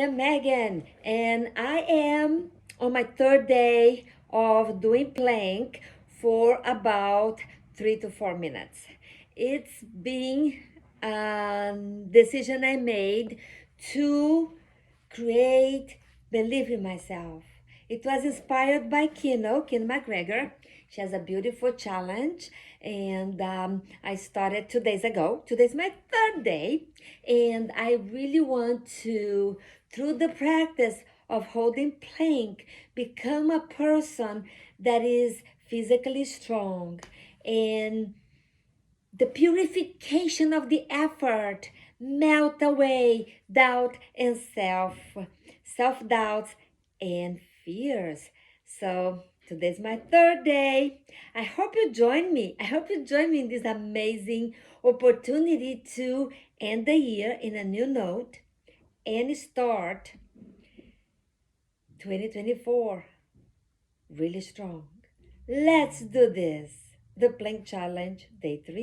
am Megan, and I am on my third day of doing plank for about 3 to 4 minutes. It's been a decision I made to create believe in myself. It was inspired by Ken McGregor. She has a beautiful challenge, and I started 2 days ago. Today's my third day, and I really want to, through the practice of holding plank, become a person that is physically strong and the purification of the effort melt away doubt and self-doubts and fears. So today's my third day. I hope you join me. I hope you join me in this amazing opportunity to end the year in a new note and start 2024 really strong. Let's do this. The plank challenge day 3.